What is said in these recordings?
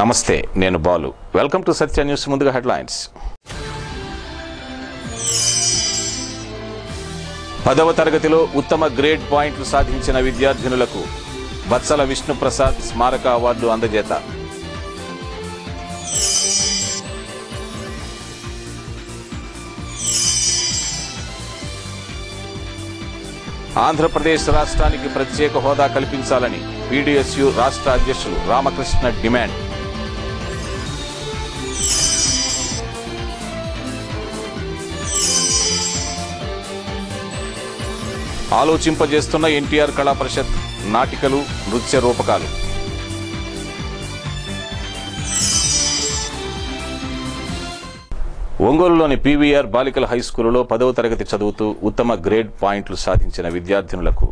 నమస్తే, నేను Balu. Welcome to Satya news. ముందుగా హెడ్లైన్స్. 10వ తరగతిలో ఉత్తమ గ్రేడ్ పాయింట్లు సాధించిన విద్యార్థినులకు బత్సల విష్ణుప్రసాద్ స్మారక అవార్డు అందజేత. ఆంధ్రప్రదేశ్ రాష్ట్రానికి ప్రత్యేక హోదా కల్పించాలని పీడీఎస్యు రాష్ట్ర అధ్యక్షులు రామకృష్ణ డిమాండ్. ఆలోచింపజేస్తున్న ఎన్టీఆర్ కళా పరిషత్ నాటికలు, నృత్య రూపకాలు. ఒంగోలులోని పీవీఆర్ బాలికల హైస్కూలులో 10వ తరగతి చదువుతూ ఉత్తమ గ్రేడ్ పాయింట్లు సాధించిన విద్యార్థినులకు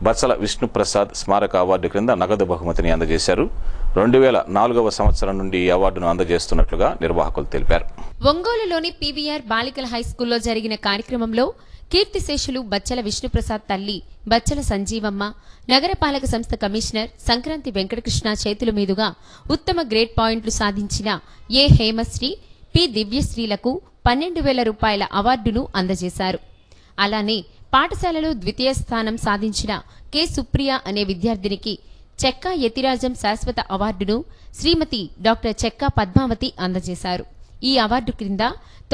బత్సల విష్ణుప్రసాద్ స్మారక అవార్డు క్రింద నగదు బహుమతిని అందజేశారు. 2004వ సంవత్సరం నుండి ఈ అవార్డును అందజేస్తున్నట్లుగా నిర్వాహకులు తెలిపారు. ఒంగోలులోని పీవీఆర్ బాలికల హైస్కూల్లో జరిగిన కార్యక్రమంలో కీర్తిశేషులు బచ్చల విష్ణుప్రసాద్ తల్లి బచ్చల సంజీవమ్మ, నగరపాలక సంస్థ కమిషనర్ సంక్రాంతి వెంకటకృష్ణ చేతుల మీదుగా ఉత్తమ గ్రేడ్ పాయింట్లు సాధించిన ఏ హేమశ్రీ, పి దివ్యశ్రీలకు 12,000 రూపాయల అవార్డును అందజేశారు. అలానే పాఠశాలలో ద్వితీయ స్థానం సాధించిన కె సుప్రియ అనే విద్యార్థినికి చెక్కా యతిరాజం శాశ్వత అవార్డును శ్రీమతి డాక్టర్ చెక్కా పద్మావతి అందజేశారు. ఈ అవార్డు క్రింద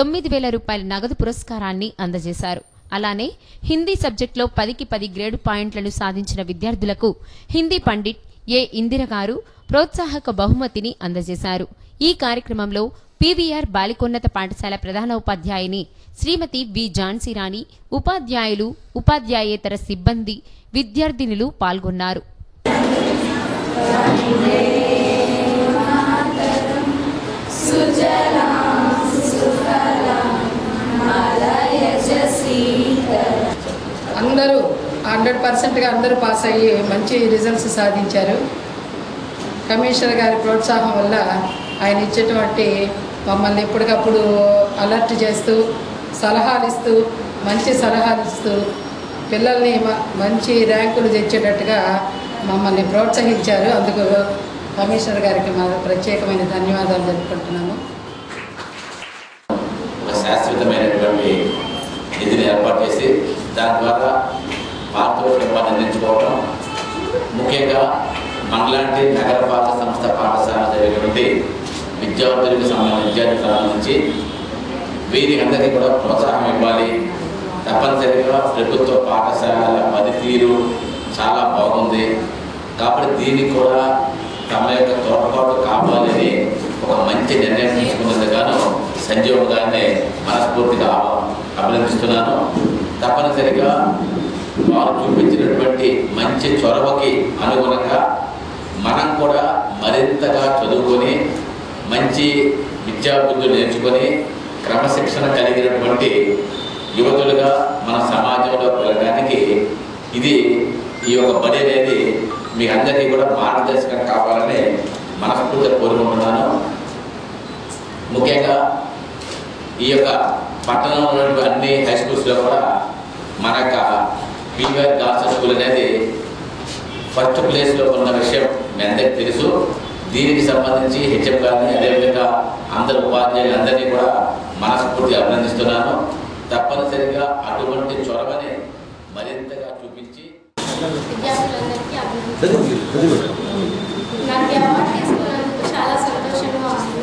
9,000 రూపాయల నగదు పురస్కారాన్ని అందజేశారు. అలానే హిందీ సబ్జెక్టులో 10కి 10 గ్రేడు పాయింట్లను సాధించిన విద్యార్థులకు హిందీ పండిట్ ఏ ఇందిర గారు ప్రోత్సాహక బహుమతిని అందజేశారు. ఈ కార్యక్రమంలో పీవీఆర్ బాలికోన్నత పాఠశాల ప్రధాన ఉపాధ్యాయుని శ్రీమతి వి ఝాన్సీరాణి, ఉపాధ్యాయులు, ఉపాధ్యాయేతర సిబ్బంది, విద్యార్థినులు పాల్గొన్నారు. అందరూ 100%గా అందరూ పాస్ అయ్యి మంచి రిజల్ట్స్ సాధించారు. కమిషనర్ గారి ప్రోత్సాహం వల్ల ఆయన ఇచ్చేటువంటి మమ్మల్ని ఎప్పటికప్పుడు అలర్ట్ చేస్తూ మంచి సలహాలు ఇస్తూ పిల్లల్ని మంచి ర్యాంకులు తెచ్చేటట్టుగా మమ్మల్ని ప్రోత్సహించారు. అందుకు కమిషనర్ గారికి మా ప్రత్యేకమైన ధన్యవాదాలు తెలుపుకుంటున్నాము. శాశ్వతమైనటువంటి నిధిని ఏర్పాటు చేసి దాని ద్వారా పారితోషికాన్ని అందించుకోవడం, ముఖ్యంగా మనలాంటి నగరపాలక సంస్థ పాఠశాల జరిగినటువంటి విద్యార్థులకు సంబంధించి వీరి అందరికీ కూడా ప్రోత్సాహం ఇవ్వాలి. తప్పనిసరిగా ప్రభుత్వ పాఠశాలల పనితీరు చాలా బాగుంది కాబట్టి దీనికి కూడా తమ యొక్క తోడ్పాటు కావాలని ఒక మంచి నిర్ణయం తీసుకున్నందుకు గాను సంజీవ్ గారిని మనస్ఫూర్తిగా అభినందిస్తున్నాను. తప్పనిసరిగా వారు చూపించినటువంటి మంచి చొరవకి అనుగుణంగా మనం కూడా మరింతగా చదువుకొని మంచి విద్యాబుద్ధులు నేర్చుకొని క్రమశిక్షణ కలిగినటువంటి యువతులుగా మన సమాజంలో పెరగడానికి ఈ యొక్క బడి అనేది మీ అందరికీ కూడా మార్గదర్శకం కావాలని మనస్ఫూర్తిగా కోరుకుంటున్నాను. ముఖ్యంగా ఈ యొక్క పట్టణంలో ఉన్నటువంటి అన్ని హై స్కూల్స్లో కూడా మన యొక్క పీవీఆర్ గర్ల్స్ స్కూల్ అనేది ఫస్ట్ ప్లేస్లో ఉన్న విషయం మీ అందరికీ తెలుసు. దీనికి సంబంధించి హెచ్ఎం గారిని అదేవిధంగా అందరు ఉపాధ్యాయులు అందరినీ కూడా మనస్ఫూర్తిగా అభినందిస్తున్నాను. తప్పనిసరిగా అటువంటి చొరవని మరింతగా చూపించి విద్యార్థులందరికీ నాకు అవార్డు తీసుకున్నందుకు చాలా సంతోషంగా ఉంది.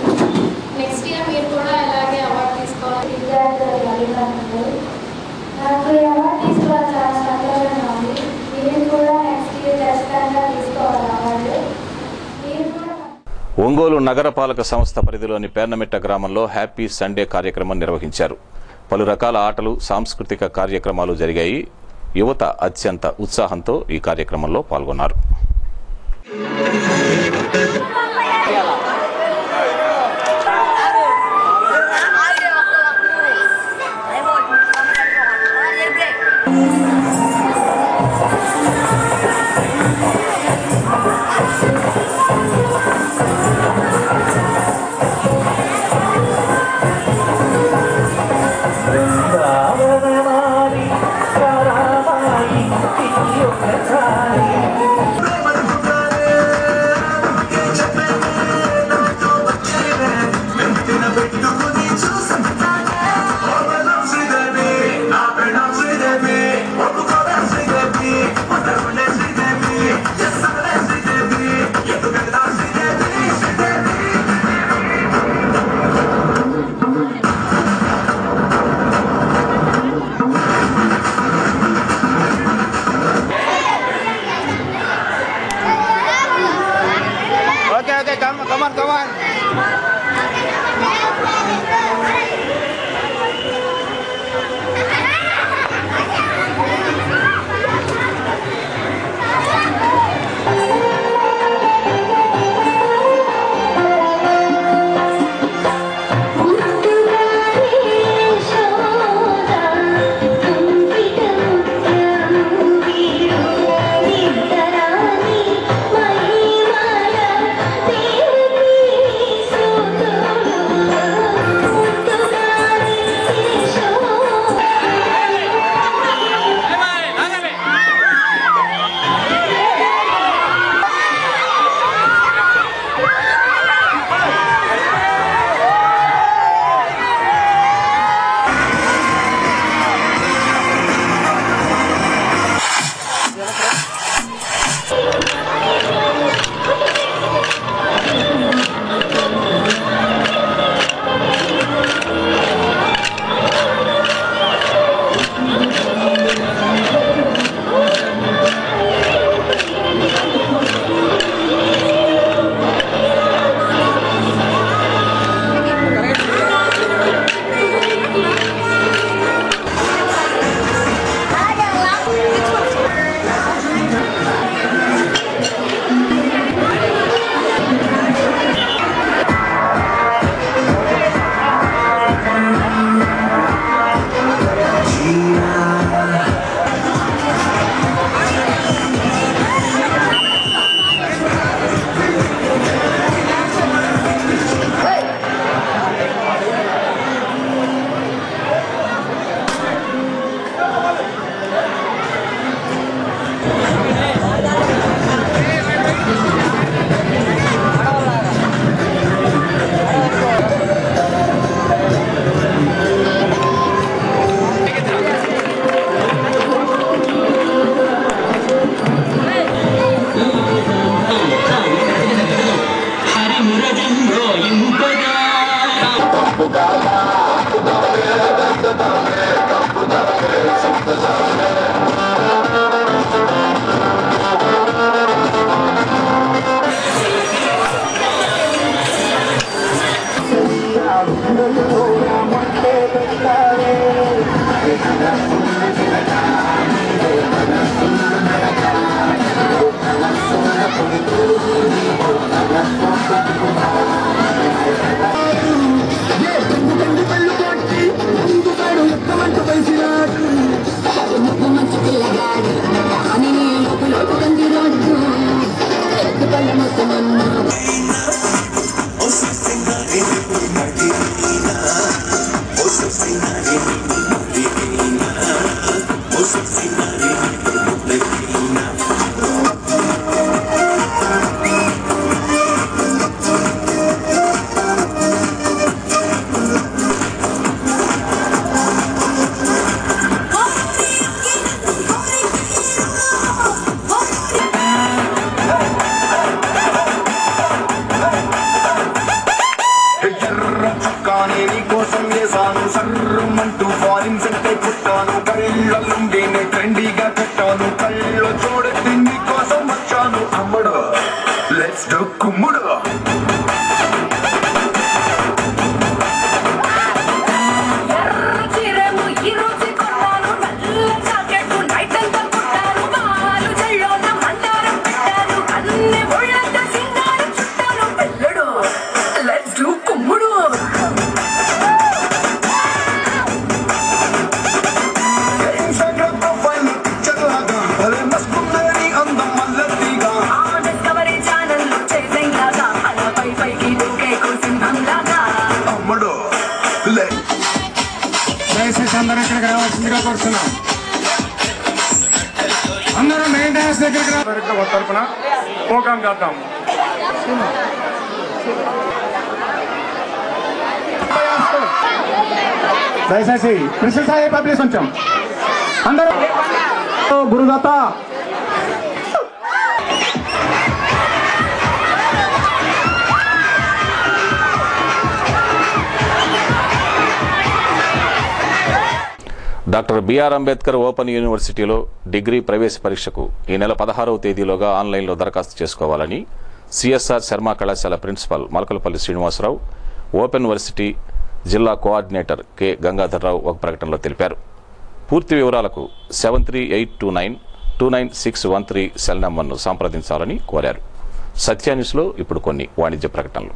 నెక్స్ట్ ఇయర్ మీరు కూడా ఇలాగే అవార్డు తీసుకోవాలి. నాకు ఈ అవార్డు తీసుకోవాలి చాలా సంతోషంగా ఉంది. నేను కూడా నెక్స్ట్ ఇయర్ ఖచ్చితంగా తీసుకోవాలి అవార్డు. ఒంగోలు నగరపాలక సంస్థ పరిధిలోని పేర్నమిట్ట గ్రామంలో హ్యాపీ సండే కార్యక్రమం నిర్వహించారు. పలు రకాల ఆటలు, సాంస్కృతిక కార్యక్రమాలు జరిగాయి. యువత అత్యంత ఉత్సాహంతో ఈ కార్యక్రమంలో పాల్గొన్నారు. దయచేసి ప్రిన్సిపల్ సాహెబ్ పబ్లిక్ కొంచెం అందరూ Gurudatta doctor B R Ambedkar open యూనివర్సిటీలో డిగ్రీ ప్రవేశ పరీక్షకు ఈ నెల 16వ తేదీలోగా ఆన్లైన్లో దరఖాస్తు చేసుకోవాలని సిఎస్ఆర్ శర్మ కళాశాల ప్రిన్సిపాల్ మలకలపల్లి శ్రీనివాసరావు, ఓపెన్ యూనివర్సిటీ జిల్లా కోఆర్డినేటర్ కె గంగాధర్రావు ఒక ప్రకటనలో తెలిపారు. పూర్తి వివరాలకు 7382929613 సెల్ నంబర్ను సంప్రదించాలని కోరారు. సత్యాన్యూస్లో ఇప్పుడు కొన్ని వాణిజ్య ప్రకటనలు.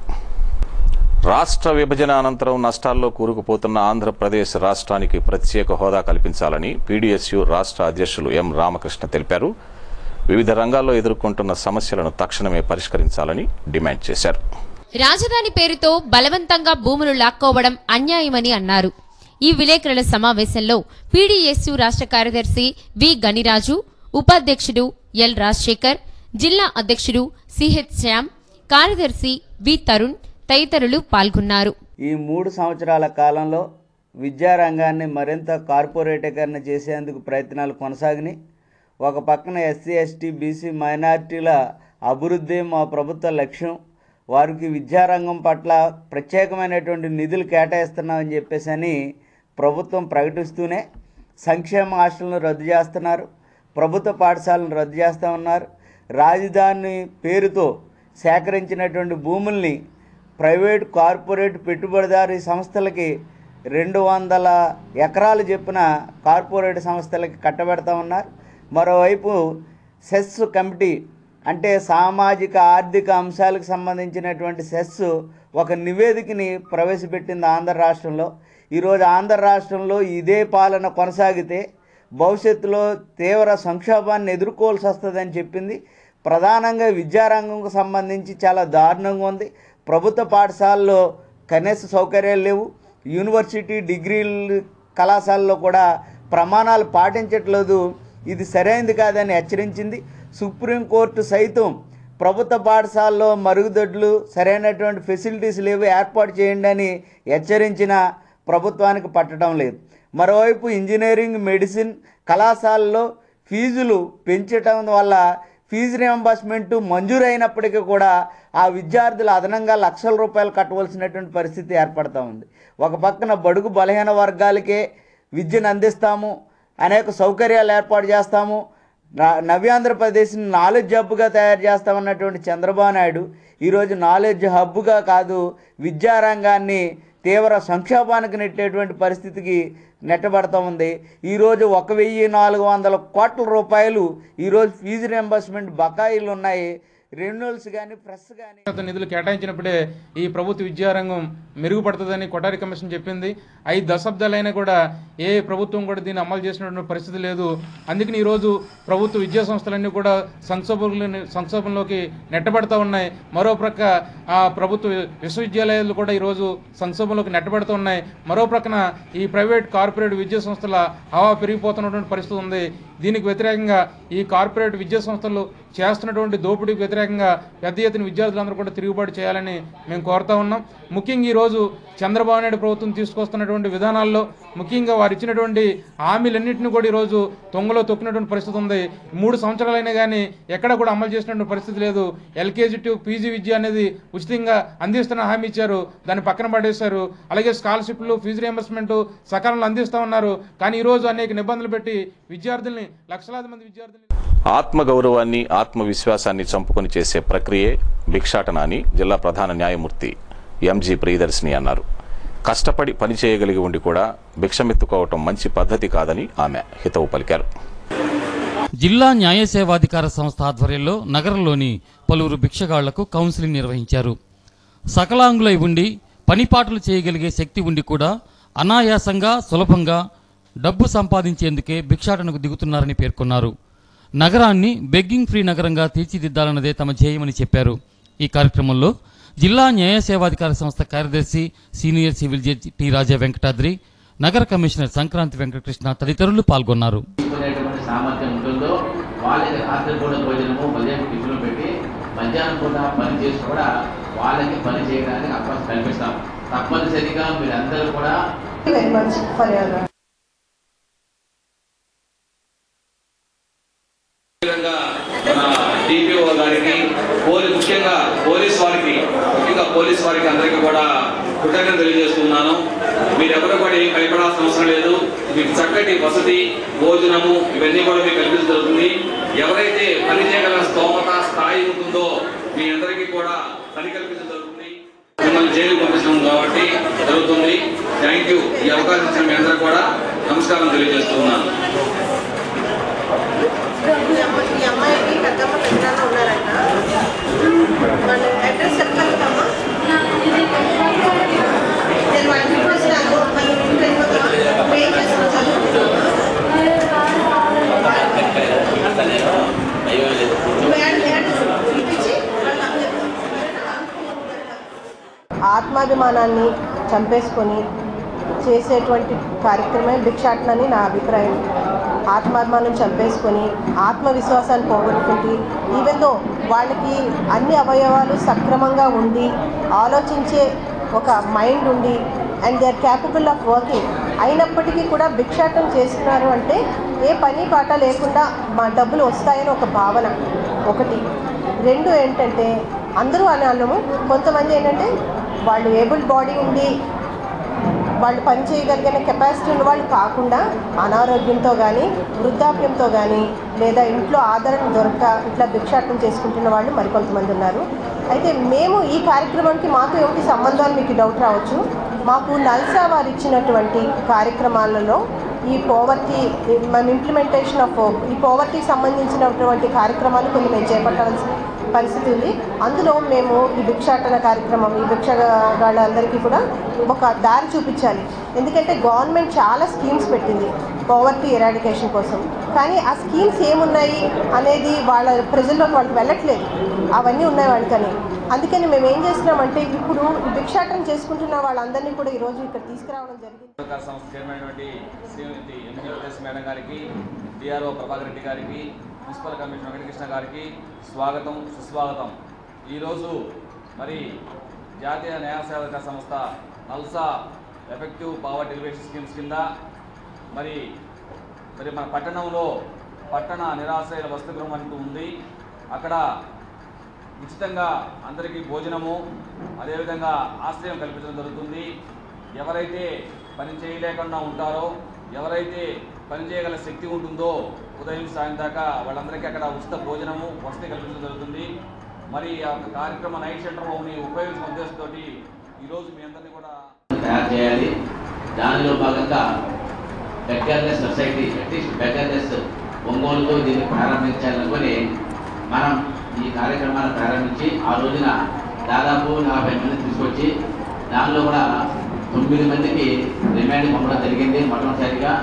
రాష్ట్ర విభజన అనంతరం నష్టాల్లో కూరుకుపోతున్న ఆంధ్రప్రదేశ్ రాష్ట్రానికి ప్రత్యేక హోదా కల్పించాలని పీడీఎస్యూ రాష్ట్ర అధ్యక్షులు ఎం రామకృష్ణ తెలిపారు. వివిధ రంగాల్లో ఎదుర్కొంటున్న సమస్యలను తక్షణమే పరిష్కరించాలని డిమాండ్ చేశారు. రాజధాని పేరుతో బలవంతంగా భూములు లాక్కోవడం అన్యాయమని అన్నారు. ఈ విలేకరుల సమావేశంలో పీడీఎస్యూ రాష్ట్ర కార్యదర్శి వి గనిరాజు, ఉపాధ్యక్షుడు ఎల్ రాజశేఖర్, జిల్లా అధ్యక్షుడు సిహెచ్ శ్యామ్, కార్యదర్శి వి తరుణ్ తదితరులు పాల్గొన్నారు. ఈ 3 సంవత్సరాల కాలంలో విద్యారంగాన్ని మరింత కార్పొరేటీకరణ చేసేందుకు ప్రయత్నాలు కొనసాగినాయి. ఒక పక్కన ఎస్సీ, ఎస్టీ, బీసీ, మైనారిటీల అభివృద్ధి మా ప్రభుత్వ లక్ష్యం. వారికి విద్యారంగం పట్ల ప్రత్యేకమైనటువంటి నిధులు కేటాయిస్తున్నామని చెప్పేసి ప్రభుత్వం ప్రకటిస్తూనే సంక్షేమ హాస్టల్ను రద్దు చేస్తున్నారు, ప్రభుత్వ పాఠశాలను రద్దు చేస్తూ ఉన్నారు. రాజధాని పేరుతో సేకరించినటువంటి భూముల్ని ప్రైవేట్, కార్పొరేట్ పెట్టుబడిదారీ సంస్థలకి 200 ఎకరాలు చెప్పిన కార్పొరేట్ సంస్థలకి కట్టబెడతా ఉన్నారు. మరోవైపు సెస్ కమిటీ అంటే సామాజిక ఆర్థిక అంశాలకు సంబంధించినటువంటి సెస్ ఒక నివేదికని ప్రవేశపెట్టింది ఆంధ్ర రాష్ట్రంలో. ఈరోజు ఆంధ్ర రాష్ట్రంలో ఇదే పాలన కొనసాగితే భవిష్యత్తులో తీవ్ర సంక్షోభాన్ని ఎదుర్కోవాల్సి వస్తుందని చెప్పింది. ప్రధానంగా విద్యారంగంకు సంబంధించి చాలా దారుణంగా ఉంది. ప్రభుత్వ పాఠశాలలో కనీస సౌకర్యాలు లేవు. యూనివర్సిటీ, డిగ్రీ కళాశాలలో కూడా ప్రమాణాలు పాటించట్లేదు. ఇది సరైనది కాదని హెచ్చరించింది. సుప్రీంకోర్టు సైతం ప్రభుత్వ పాఠశాలలో మరుగుదొడ్లు, సరైనటువంటి ఫెసిలిటీస్ లేవు, ఏర్పాటు చేయండి అని హెచ్చరించిన ప్రభుత్వానికి పట్టడం లేదు. మరోవైపు ఇంజనీరింగ్, మెడిసిన్ కళాశాలలో ఫీజులు పెంచడం వల్ల ఫీజు రియంబర్స్మెంట్ మంజూరైనప్పటికీ కూడా ఆ విద్యార్థులు అదనంగా లక్షల రూపాయలు కట్టవలసినటువంటి పరిస్థితి ఏర్పడుతూ ఉంది. ఒక పక్కన బడుగు బలహీన వర్గాలకే విద్యను అందిస్తాము, అనేక సౌకర్యాలు ఏర్పాటు చేస్తాము, నవ్యాంధ్రప్రదేశ్ని నాలెడ్జ్ హబ్గా తయారు చేస్తామన్నటువంటి చంద్రబాబు నాయుడు ఈరోజు నాలెడ్జ్ హబ్గా కాదు, విద్యారంగాన్ని తీవ్ర సంక్షోభానికి నెట్టేటువంటి పరిస్థితికి నెట్టబడతా ఉంది. ఈరోజు 1400 కోట్ల రూపాయలు ఈరోజు ఫీజు రియంబర్స్మెంట్ బకాయిలు ఉన్నాయి. రెన్యూల్స్ కానీ ప్రెస్ కానీ నిధులు కేటాయించినప్పుడే ఈ ప్రభుత్వ విద్యారంగం మెరుగుపడుతుందని కొఠారి కమిషన్ చెప్పింది. 5 దశాబ్దాలైనా కూడా ఏ ప్రభుత్వం కూడా దీన్ని అమలు చేసినటువంటి పరిస్థితి లేదు. అందుకని ఈరోజు ప్రభుత్వ విద్యా సంస్థలన్నీ కూడా సంక్షోభంలోకి నెట్టబడుతూ ఉన్నాయి. మరోప్రక్క ప్రభుత్వ విశ్వవిద్యాలయాలు కూడా ఈరోజు సంక్షోభంలోకి నెట్టబడుతూ ఉన్నాయి. మరోప్రక్కన ఈ ప్రైవేట్, కార్పొరేట్ విద్యా సంస్థల హవా పెరిగిపోతున్నటువంటి పరిస్థితి ఉంది. దీనికి వ్యతిరేకంగా ఈ కార్పొరేట్ విద్యా సంస్థలు చేస్తున్నటువంటి దోపిడీకి వ్యతిరేకంగా పెద్ద ఎత్తున విద్యార్థులందరూ కూడా తిరుగుబాటు చేయాలని మేము కోరుతా ఉన్నాం. ముఖ్యంగా ఈరోజు చంద్రబాబు నాయుడు ప్రభుత్వం తీసుకొస్తున్నటువంటి విధానాల్లో ముఖ్యంగా వారు ఇచ్చినటువంటి హామీలన్నింటినీ కూడా ఈరోజు తొంగలో తొక్కినటువంటి పరిస్థితి ఉంది. 3 సంవత్సరాలైనా కానీ ఎక్కడ కూడా అమలు చేసినటువంటి పరిస్థితి లేదు. ఎల్కేజీ టు పీజీ విద్య అనేది ఉచితంగా అందిస్తున్న హామీ ఇచ్చారు, దాన్ని పక్కన పడేశారు. అలాగే స్కాలర్షిప్లు, ఫీజు రియంబర్స్మెంట్ సకాలంలో అందిస్తూ ఉన్నారు. కానీ ఈరోజు అనేక నిబంధనలు పెట్టి విద్యార్థుల్ని, లక్షలాది మంది విద్యార్థుల్ని ఆత్మగౌరవాన్ని, ఆత్మవిశ్వాసాన్ని చంపుకొని చేసే ప్రక్రియే భిక్షాటన అని జిల్లా ప్రధాన న్యాయమూర్తి ఎంజీ ప్రియదర్శిని అన్నారు. కష్టపడి పని చేయగలిగి ఉండి కూడా భిక్షమెత్తుకోవటం మంచి పద్ధతి కాదని ఆమె హితవు పలికారు. జిల్లా న్యాయ సేవాధికార సంస్థ ఆధ్వర్యంలో నగరంలోని పలువురు భిక్షగాళ్లకు కౌన్సిలింగ్ నిర్వహించారు. సకలాంగులై ఉండి పనిపాటలు చేయగలిగే శక్తి ఉండి కూడా అనాయాసంగా, సులభంగా డబ్బు సంపాదించేందుకే భిక్షాటనకు దిగుతున్నారని పేర్కొన్నారు. నగరాన్ని బెగ్గింగ్ ఫ్రీ నగరంగా తీర్చిదిద్దాలన్నదే తమ ధ్యేయమని చెప్పారు. ఈ కార్యక్రమంలో జిల్లా న్యాయ సేవాధికార సంస్థ కార్యదర్శి సీనియర్ సివిల్ జడ్జి టి రాజా వెంకటాద్రి, నగర కమిషనర్ సంక్రాంతి వెంకటకృష్ణ తదితరులు పాల్గొన్నారు. సామర్థ్యం ఉంటుందో వాళ్ళకి రాత్రి పూట భోజనము, ఉదయం టిఫిన్లు పెట్టి మధ్యాహ్నం పూట పని చేసి కూడా వాళ్ళకి పని చేయడానికి అవకాశం కల్పిస్తాం. తప్పనిసరిగా మీరందరూ కూడా డిపిఓ గారికి, ముఖ్యంగా పోలీస్ వారికి అందరికీ కూడా కృతజ్ఞత తెలియజేస్తున్నాను. మీరెవరు కూడా ఏం భయపడాల్సిన అవసరం లేదు. మీకు చక్కటి వసతి, భోజనము ఇవన్నీ కూడా మీకు కల్పించడం జరుగుతుంది. ఎవరైతే పని చేయగల స్తోమత స్థాయి ఉంటుందో మీ అందరికీ కూడా పని కల్పించడం జరుగుతుంది. మిమ్మల్ని జైలు పంపించడం కాబట్టి జరుగుతుంది. Thank you. ఈ అవకాశం ఇచ్చిన మీ అందరూ కూడా నమస్కారం తెలియజేస్తూ ఉన్నాను. ఈ అమ్మాయికి పెద్దమ్మ పెద్దనాన్న ఉన్నారంట. వాళ్ళ అడ్రస్ చెప్పగలుగుతామా? నేను వాళ్ళ ఇంటికి వచ్చినాను. వాళ్ళ ఇంటికి వెళ్ళిపోతామా? పే చేసుకుని చదువుకుంటామా? ఆత్మాభిమానాన్ని చంపేసుకొని చేసేటువంటి కార్యక్రమే భిక్షాటనని నా అభిప్రాయం. ఆత్మాభిమానం చంపేసుకొని ఆత్మవిశ్వాసాన్ని పోగొట్టుకుంటే ఈవెన్ దో వాళ్ళకి అన్ని అవయవాలు సక్రమంగా ఉండి ఆలోచించే ఒక మైండ్ ఉండి and they are capable of working అయినప్పటికీ కూడా భిక్షాటం చేస్తున్నారు అంటే ఏ పని పాట లేకుండా మా డబ్బులు వస్తాయని ఒక భావన ఒకటి. రెండు ఏంటంటే అందరూ అనాలము కొంతమంది ఏంటంటే వాళ్ళు ఏబుల్ బాడీ ఉండి వాళ్ళు పని చేయగలిగిన కెపాసిటీ ఉన్న వాళ్ళు కాకుండా అనారోగ్యంతో కానీ వృద్ధాప్యంతో కానీ లేదా ఇంట్లో ఆదరణ దొరక ఇట్లా భిక్షాటం చేసుకుంటున్న వాళ్ళు మరికొంతమంది ఉన్నారు. అయితే మేము ఈ కార్యక్రమానికి మాకు ఏమిటి సంబంధం అని మీకు డౌట్ రావచ్చు. మాకు నల్సా వారు ఇచ్చినటువంటి కార్యక్రమాలలో ఈ పోవర్టీ మన ఇంప్లిమెంటేషన్ ఆఫ్ ఈ పోవర్టీకి సంబంధించినటువంటి కార్యక్రమాలు కొన్ని మేము చేపట్టాల్సిన పరిస్థితి ఉంది. అందులో మేము ఈ భిక్షాటన కార్యక్రమం ఈ భిక్షగాళ్ళందరికీ కూడా ఒక దారి చూపించాలి. ఎందుకంటే గవర్నమెంట్ చాలా స్కీమ్స్ పెట్టింది పోవర్టీ ఎరాడికేషన్ కోసం. కానీ ఆ స్కీమ్స్ ఏమున్నాయి అనేది వాళ్ళ ప్రజల్లోకి వాళ్ళకి వెళ్ళట్లేదు. అవన్నీ ఉన్నాయి వాళ్ళకని. అందుకని మేము ఏం చేస్తున్నామంటే ఇప్పుడు ఈ భిక్షాటన చేసుకుంటున్న వాళ్ళందరినీ కూడా ఈరోజు ఇక్కడ తీసుకురావడం జరిగింది. సంస్థ చైర్మన్ శ్రీమతి ఎంజీ మేడం గారికి, డిఆర్ఓ ప్రభాకర్ రెడ్డి గారికి, మున్సిపల్ కమిషనర్ వెంకటకృష్ణ గారికి స్వాగతం సుస్వాగతం. ఈరోజు మరి జాతీయ న్యాయ సేవక సంస్థ NALSA effective poverty elevation schemes కింద మరి మన పట్టణంలో పట్టణ నిరాశ్రయుల వసతి గృహం అంటూ ఉంది. అక్కడ ఉచితంగా అందరికీ భోజనము అదేవిధంగా ఆశ్రయం కల్పించడం జరుగుతుంది. ఎవరైతే పని చేయలేకుండా ఉంటారో ఎవరైతే పని చేయగల శక్తి ఉంటుందో ఉదయం సాయం దాకా వాళ్ళందరికీ అక్కడ ఉచిత భోజనము వసతి కల్పించడం జరుగుతుంది. మరి ఆ కార్యక్రమ నైట్ సెంటర్ హోమ్ని ఉపయోగించిన ఉద్దేశంతో ఈరోజు మీ అందరినీ కూడా తయారు చేయాలి. దానిలో భాగంగా బెగ్గర్లెస్ సొసైటీ అట్లీస్ట్ బెగ్గర్లెస్ ఒంగోలుతో దీన్ని ప్రారంభించాలనుకొని మనం ఈ కార్యక్రమాన్ని ప్రారంభించి ఆ రోజున దాదాపు 40 మంది తీసుకొచ్చి దానిలో కూడా 9 మందికి రిమాండ్ పంపడం జరిగింది. మొట్టమొదటిసారిగా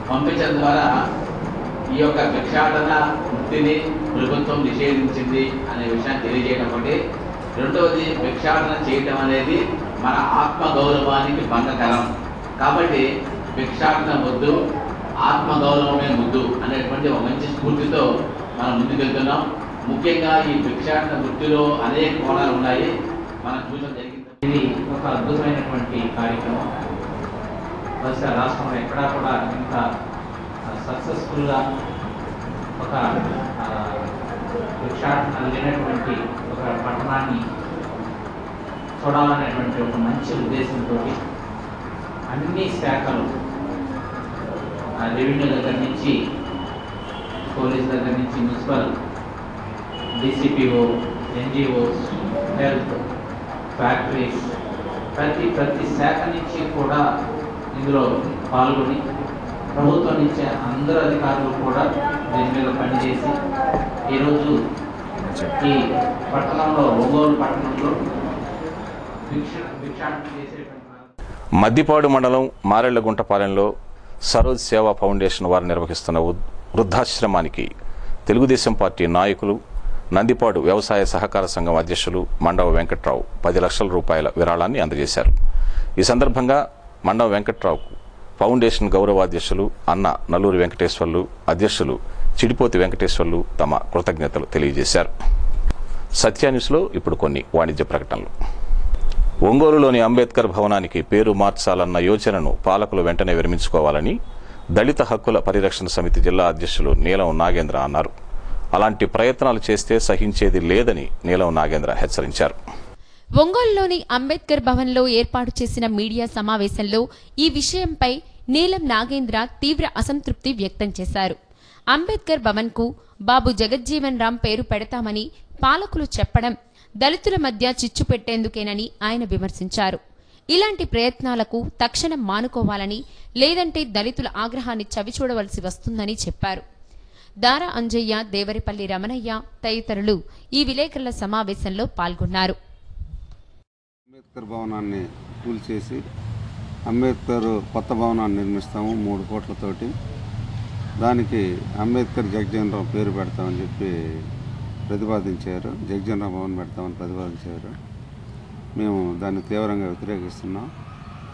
పంపించడం ద్వారా ఈ యొక్క భిక్షాటన వృత్తిని ప్రభుత్వం నిషేధించింది అనే విషయాన్ని తెలియజేయడం ఒకటి. రెండవది భిక్షాటన చేయటం అనేది మన ఆత్మగౌరవానికి భంగకరం కాబట్టి భిక్షాటన వద్దు, ఆత్మగౌరవమే ముద్దు అనేటువంటి ఒక మంచి స్ఫూర్తితో మనం ముందుకెళ్తున్నాం. ముఖ్యంగా ఈ భిక్షాటన వృత్తిలో అనేక కోణాలు ఉన్నాయి, మనం చూడడం జరిగింది. ఇది ఒక అద్భుతమైనటువంటి కార్యక్రమం. బహుశా రాష్ట్రంలో ఎక్కడా కూడా ఇంత సక్సెస్ఫుల్గా ఒక భిక్షాటన లేనటువంటి ఒక పట్టణాన్ని చూడాలనేటువంటి ఒక మంచి ఉద్దేశంతో అన్ని శాఖలు రెవెన్యూ దగ్గర నుంచి పోలీస్ దగ్గర నుంచి municipal, DCPO, NGOs, health, factories ప్రతి శాఖ నుంచి కూడా ఇందులో పాల్గొని ప్రభుత్వం నుంచి అందరు అధికారులు కూడా దీని మీద పనిచేసి ఈరోజు ఈ పట్టణంలో ఒంగోలు పట్టణంలో భిక్షాటన చేసేటువంటి మద్దిపాడు మండలం మారెళ్లగుంటపాలెంలో సరోజ్ సేవా ఫౌండేషన్ వారు నిర్వహిస్తున్న వృద్ధాశ్రమానికి తెలుగుదేశం పార్టీ నాయకులు నందిపాడు వ్యవసాయ సహకార సంఘం అధ్యక్షులు మండవ వెంకట్రావు 10 లక్షల రూపాయల విరాళాన్ని అందజేశారు. ఈ సందర్భంగా మండవ వెంకట్రావుకు ఫౌండేషన్ గౌరవాధ్యక్షులు అన్న నల్లూరి వెంకటేశ్వర్లు, అధ్యక్షులు చిడిపోతి వెంకటేశ్వర్లు తమ కృతజ్ఞతలు తెలియజేశారు. సత్యాన్యూస్లో ఇప్పుడు కొన్ని వాణిజ్య ప్రకటనలు. ఒంగోలులోని అంబేద్కర్ భవనానికి పేరు మార్చాలన్న యోచనను పాలకులు వెంటనే విరమించుకోవాలని దళిత హక్కుల పరిరక్షణ సమితి జిల్లా అధ్యక్షులు నీలం నాగేంద్ర అన్నారు. అలాంటి ప్రయత్నాలు చేస్తే సహించేది లేదని నీలం నాగేంద్ర హెచ్చరించారు. ఒంగోలులోని అంబేద్కర్ భవన్లో ఏర్పాటు చేసిన మీడియా సమావేశంలో ఈ విషయంపై నీలం నాగేంద్ర తీవ్ర అసంతృప్తి వ్యక్తం చేశారు. అంబేద్కర్ భవన్కు బాబు జగజ్జీవన్ రామ్ పేరు పెడతామని పాలకులు చెప్పడం దళితుల మధ్య చిచ్చు పెట్టేందుకేనని ఆయన విమర్శించారు. ఇలాంటి ప్రయత్నాలకు తక్షణం మానుకోవాలని, లేదంటే దళితుల ఆగ్రహాన్ని చవిచూడవలసి వస్తుందని చెప్పారు. దారా అంజయ్య, దేవరిపల్లి రమణయ్య తదితరులు ఈ విలేకరుల సమావేశంలో పాల్గొన్నారు. అంబేద్కర్ భవనాన్ని కూల్చేసి అంబేద్కర్ కొత్త భవనాన్ని నిర్మిస్తాము 3 కోట్లతోటి, దానికి అంబేద్కర్ జగజ్జీవన్ రామ్ పేరు పెడతామని చెప్పి ప్రతిపాదించారు. జగజ్జీవన్ రామ్ భవన్ పెడతామని ప్రతిపాదించారు. మేము దాన్ని తీవ్రంగా వ్యతిరేకిస్తున్నాం.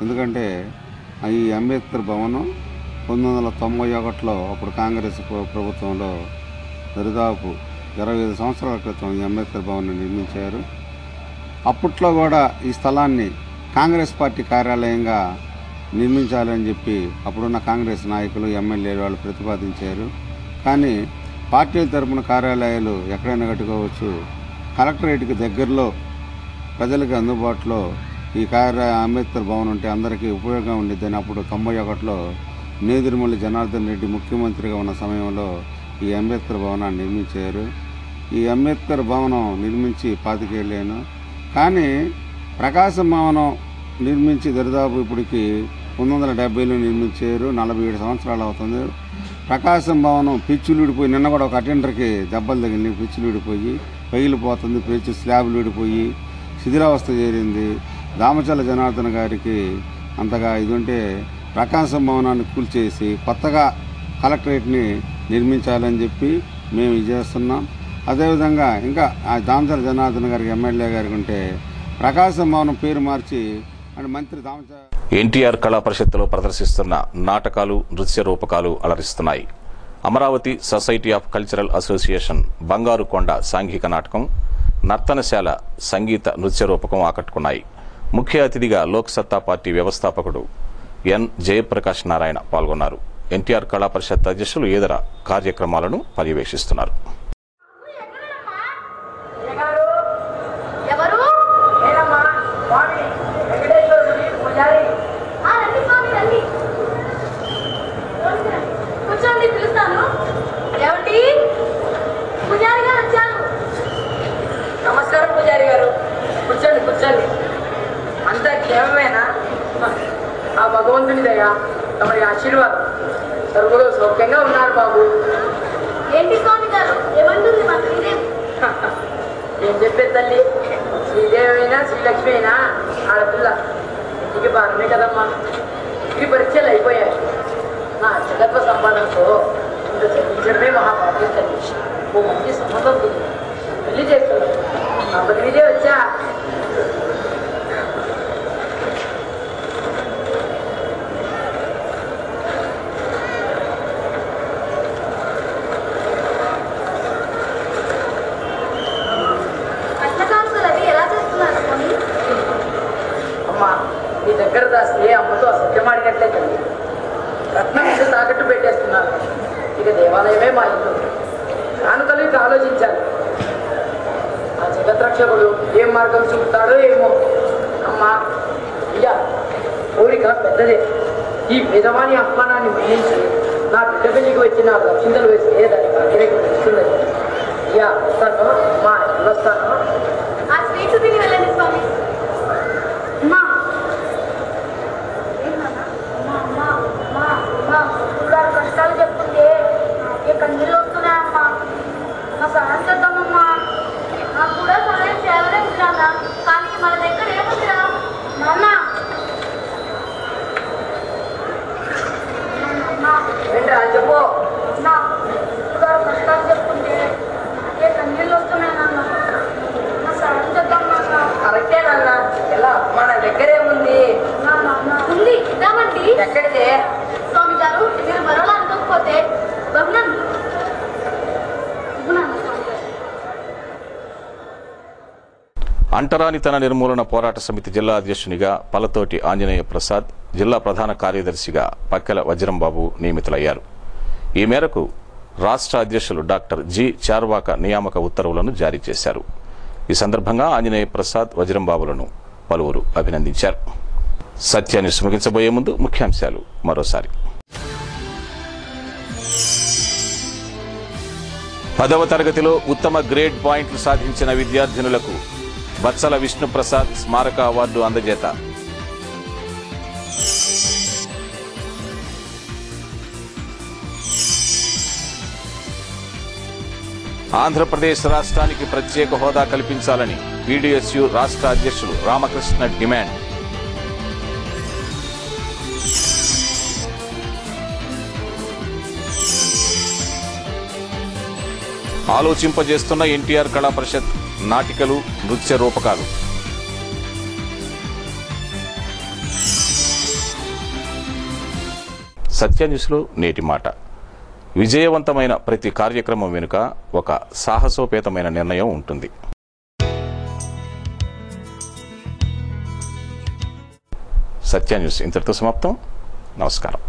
ఎందుకంటే ఈ అంబేద్కర్ భవనం 1991లో అప్పుడు కాంగ్రెస్ ప్రభుత్వంలో దరిదాపు 25 సంవత్సరాల క్రితం ఈ అంబేద్కర్ భవన్ని నిర్మించారు. అప్పట్లో కూడా ఈ స్థలాన్ని కాంగ్రెస్ పార్టీ కార్యాలయంగా నిర్మించాలని చెప్పి అప్పుడున్న కాంగ్రెస్ నాయకులు, ఎమ్మెల్యేలు వాళ్ళు ప్రతిపాదించారు. కానీ పార్టీల తరపున కార్యాలయాలు ఎక్కడైనా కట్టుకోవచ్చు, కలెక్టరేట్కి దగ్గరలో ప్రజలకు అందుబాటులో ఈ అంబేద్కర్ భవన్ ఉంటే అందరికీ ఉపయోగం ఉండేదని అప్పుడు 91లో నేదురుమల్లి జనార్దన్ రెడ్డి ముఖ్యమంత్రిగా ఉన్న సమయంలో ఈ అంబేద్కర్ భవనాన్ని నిర్మించారు. ఈ అంబేద్కర్ భవనం నిర్మించి 25 ఏళ్ళేను. కానీ ప్రకాశం భవనం నిర్మించి దరిదాపు ఇప్పటికి 1970లో నిర్మించారు. 47 సంవత్సరాలు అవుతుంది. ప్రకాశం భవనం పిచ్చులు విడిపోయి, నిన్న కూడా ఒక అటెండర్కి దెబ్బలు తగిలినాయి, పిచ్చులు విడిపోయి పగిలిపోతుంది, పిచ్చు స్లాబ్లు విడిపోయి శిథిలావస్థ చేరింది. దామచల్ల జనార్దన్ గారికి అంతగా ఇది ఉంటే ప్రకాశం భవనాన్ని కూల్చేసి కొత్తగా కలెక్టరేట్ని నిర్మించాలని చెప్పి మేము ఇది చేస్తున్నాం. అదేవిధంగా ఇంకా ఆ దామచల్ల జనార్దన్ గారికి ఎమ్మెల్యే గారికి ఉంటే ప్రకాశం భవనం పేరు మార్చి అంటే మంత్రి దామచల్ల ఎన్టీఆర్ కళా పరిషత్తులో ప్రదర్శిస్తున్న నాటకాలు, నృత్య రూపకాలు అలరిస్తున్నాయి. Amaravati society of cultural association బంగారు కొండ సాంఘిక నాటకం, నర్తనశాల సంగీత నృత్య రూపకం ఆకట్టుకున్నాయి. ముఖ్య అతిథిగా లోక్సత్తా పార్టీ వ్యవస్థాపకుడు ఎన్ జయప్రకాష్ నారాయణ పాల్గొన్నారు. ఎన్టీఆర్ కళా పరిషత్ అధ్యక్షులు ఇతర కార్యక్రమాలను పర్యవేక్షిస్తున్నారు. నమస్కారం పూజారి గారు, కూర్చోండి కూర్చోండి. అంతా క్షేమమేనా? ఆ భగవంతుని దయ, తమరి ఆశీర్వాదం. సర్వులు సౌఖ్యంగా ఉన్నారు బాబు. ఏంటి స్వామి గారు, ఏమంటుంది మా శ్రీదేవి? ఏం చెప్పే తల్లి, శ్రీదేవి అయినా శ్రీలక్ష్మి అయినా ఆడపిల్ల ఇంటికి భారమే కదమ్మా. ఈ పరీక్షలు అయిపోయాయి. నా జగత్వ సంపాదనతో ఇంత చదివించడమే మహాభాగ్యం తల్లి. ఓ మంచి సంబంధం ఉంది, పెళ్లి చేస్తున్నాను. నా బదిలీదే వచ్చా. అమ్మా, నీ దగ్గర దాస్తే అమ్మతో అసత్యం ఆడినట్లే తల్లి. రత్నం మీద తాకట్టు పెట్టేస్తున్నాను. ఇక దేవాలయమే మా ఇల్లు. కానుకలు ఇక ఆలోచించాలి. ఆ జగద్రక్షకుడు ఏం మార్గం చూపుతాడో ఏమో. అమ్మా అయ్యా, కోరిక పెద్దదే. ఈ పేదవాణి అహ్వానాన్ని మన్నించి నా బిడ్డ పెళ్లికి వచ్చి నాకు రక్షింతలు వేస్తే దాని భాగ్యరేఖ వస్తుంది. అయ్యా వస్తాను, మా ఇల్లు వస్తాను. ఆ స్వీట్స్ తిని వెళ్ళండి స్వామి. కష్టాలు చెప్తుంటే నాకే కన్నీళ్ళు వస్తున్నాయమ్మా. నా సహాయం చేద్దామమ్మా. నాకు కూడా సహాయం చేయాలనే ఉంటున్నా, కానీ మన దగ్గర ఏముందిరా నాన్న? ఏంట్రా చెప్పు. నా కష్టాలు చెప్తుంటే నాకే కన్నీళ్ళు వస్తున్నాయి నాన్న. నా సహాయం చేద్దాం నాన్న. కరెక్టే నాన్న. ఎలా మన దగ్గర ఏముంది? ఉంది, ఇద్దామండి. ఎక్కడితే? స్వామి గారు, మీరు మరోలా అనుకోకపోతే బహునం అంటరానితన నిర్మూలన పోరాట సమితి జిల్లా అధ్యక్షునిగా పలతోటి ఆంజనేయ ప్రసాద్, జిల్లా ప్రధాన కార్యదర్శిగా పక్కెల వజ్రంబాబు నియమితులయ్యారు. ఈ మేరకు రాష్ట్ర అధ్యక్షులు డాక్టర్ జి చార్వాక నియామక ఉత్తర్వులను జారీ చేశారు. ఈ సందర్భంగా ఆంజనేయ ప్రసాద్, వజ్రంబాబులను పలువురు అభినందించారు. సత్యాన్ని ముగించబోయే ముందు ముఖ్యాంశాలు మరోసారి. 10వ తరగతిలో ఉత్తమ గ్రేడ్ పాయింట్లు సాధించిన విద్యార్థినులకు బత్సల విష్ణుప్రసాద్ స్మారక అవార్డు అందజేత. ఆంధ్రప్రదేశ్ రాష్ట్రానికి ప్రత్యేక హోదా కల్పించాలని పీడీఎస్యు రాష్ట్ర అధ్యక్షులు రామకృష్ణ డిమాండ్. ఆలోచింపజేస్తున్న ఎన్టీఆర్ కళా పరిషత్ నాటికలు, నృత్య రూపకాలు. సత్య న్యూస్లో నేటి మాట. విజయవంతమైన ప్రతి కార్యక్రమం వెనుక ఒక సాహసోపేతమైన నిర్ణయం ఉంటుంది. సత్య న్యూస్ ఇంతటితో సమాప్తం. నమస్కారం.